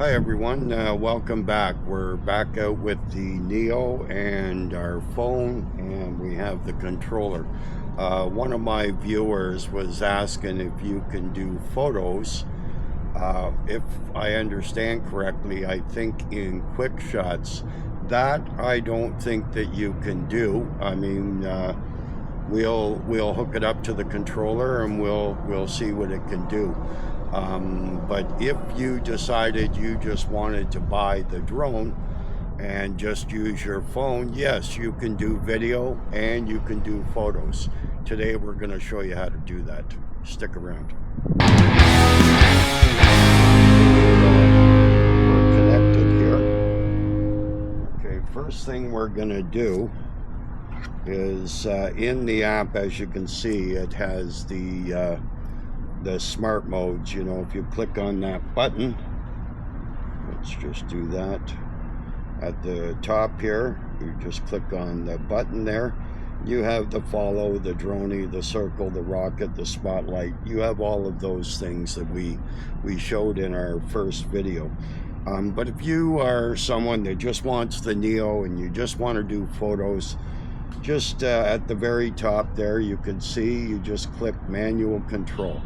Hi everyone, welcome back. We're back out with the Neo and our phone, and we have the controller. One of my viewers was asking if you can do photos. If I understand correctly, I think in quick shots. That I don't think that you can do. I mean, we'll hook it up to the controller and we'll see what it can do. But if you decided you just wanted to buy the drone and just use your phone, yes, you can do video and you can do photos. Today we're going to show you how to do that. Stick around. We're connected here. Okay, first thing we're going to do is in the app, as you can see, it has the smart modes. You know, if you click on that button, let's just do that at the top here, you just click on the button there. You have the follow, the droney, the circle, the rocket, the spotlight. You have all of those things that we showed in our first video. But if you are someone that just wants the Neo and you just want to do photos, just at the very top there, you can see you just click manual control.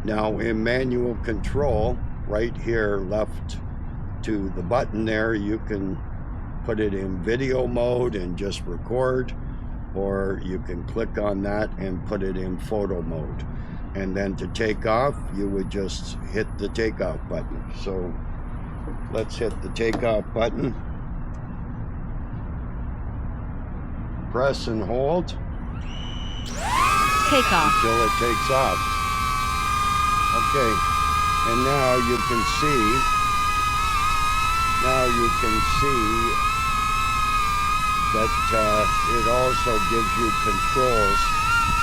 Now in manual control, right here left to the button there, you can put it in video mode and just record, or you can click on that and put it in photo mode. And then to take off, you would just hit the takeoff button. So let's hit the takeoff button. Press and hold. Take off. Until it takes off. Okay, and now you can see that it also gives you controls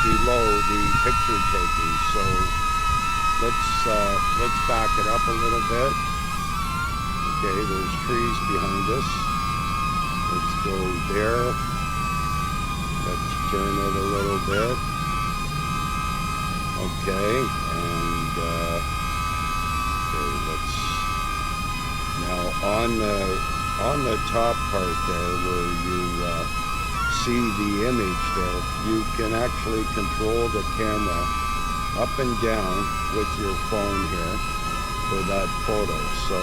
below the picture taking. So let's back it up a little bit. Okay, there's trees behind us. Let's go there. Let's turn it a little bit. Okay, and okay, let's now on the top part there where you see the image there, you can actually control the camera up and down with your phone here for that photo. So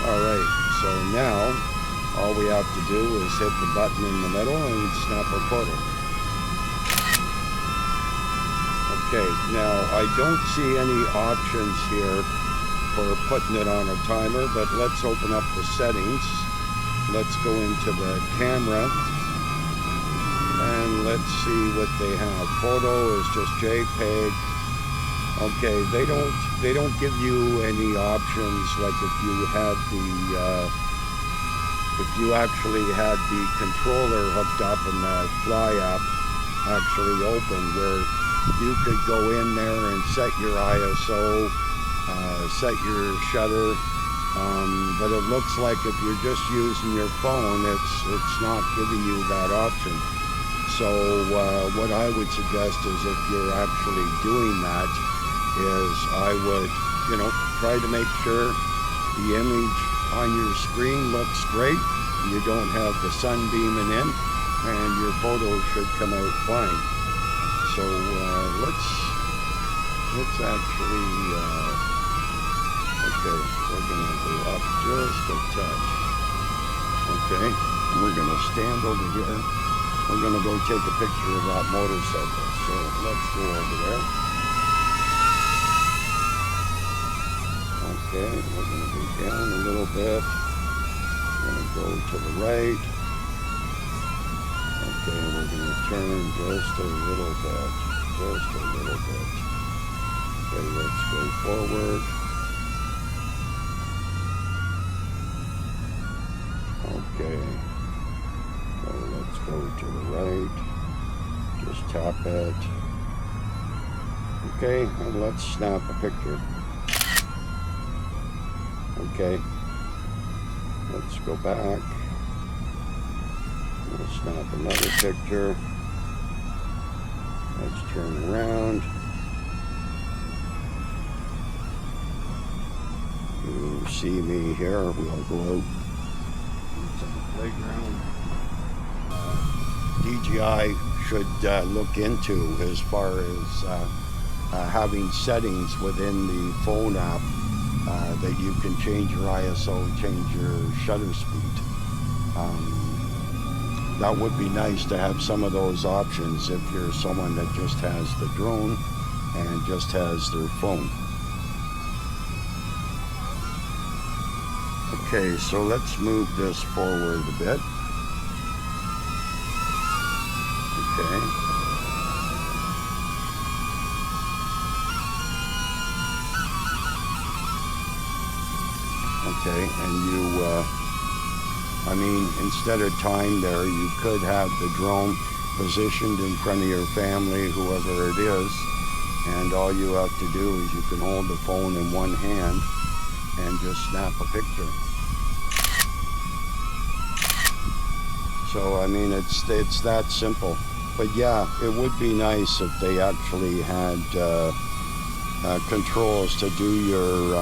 all right, so now all we have to do is hit the button in the middle and snap a photo. Okay, now I don't see any options here for putting it on a timer, but let's open up the settings. Let's go into the camera and let's see what they have. Photo is just JPEG. Okay, they don't give you any options, like if you actually had the controller hooked up and the Fly app actually open, where you could go in there and set your ISO, set your shutter, but it looks like if you're just using your phone, it's not giving you that option. So what I would suggest is, if you're actually doing that, is I would, try to make sure the image on your screen looks great, you don't have the sun beaming in, and your photos should come out fine. So let's actually, okay, we're gonna go up just a touch. Okay, we're gonna stand over here. We're gonna go take a picture of that motorcycle. So let's go over there. Okay, we're gonna go down a little bit. We're gonna go to the right. Okay, we're going to turn just a little bit. Okay, let's go forward. Okay, so let's go to the right. Just tap it. Okay, and let's snap a picture. Okay, let's go back. We'll snap another picture. Let's turn around. you see me here, we'll go out to the playground. DJI should look into as far as having settings within the phone app that you can change your ISO, change your shutter speed. That would be nice to have some of those options if you're someone that just has the drone and just has their phone. Okay, so let's move this forward a bit. Okay. Okay, and you, I mean, instead of time there, you could have the drone positioned in front of your family, whoever it is, and all you have to do is you can hold the phone in one hand and just snap a picture. So, I mean, it's that simple. But yeah, it would be nice if they actually had controls to do your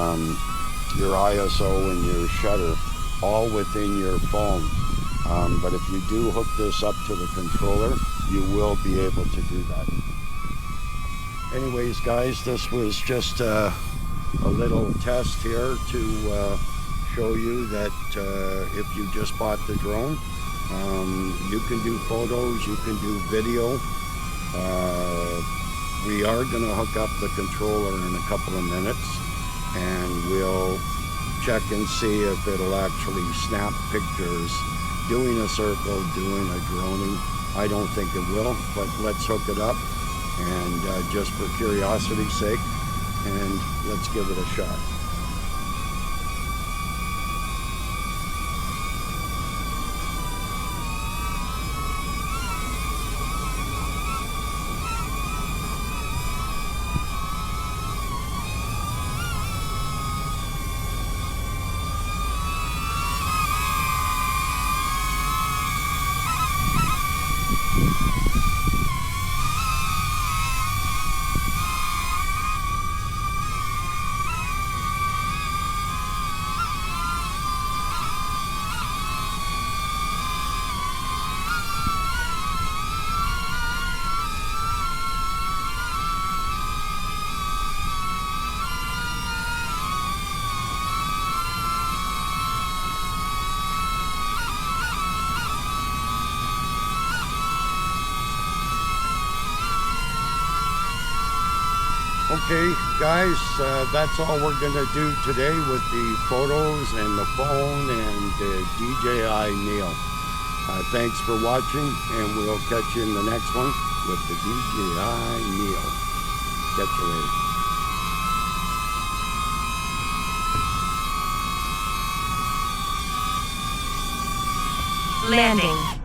ISO and your shutter all within your phone. But if you do hook this up to the controller, you will be able to do that. Anyways, guys, this was just a little test here to show you that if you just bought the drone, you can do photos, you can do video. We are going to hook up the controller in a couple of minutes, and we'll check and see if it'll actually snap pictures doing a circle, doing a droning. I don't think it will, but let's hook it up, and just for curiosity's sake, and let's give it a shot. Okay, guys, that's all we're going to do today with the photos and the phone and the DJI Neo. Thanks for watching, and we'll catch you in the next one with the DJI Neo. Catch you later. Landing.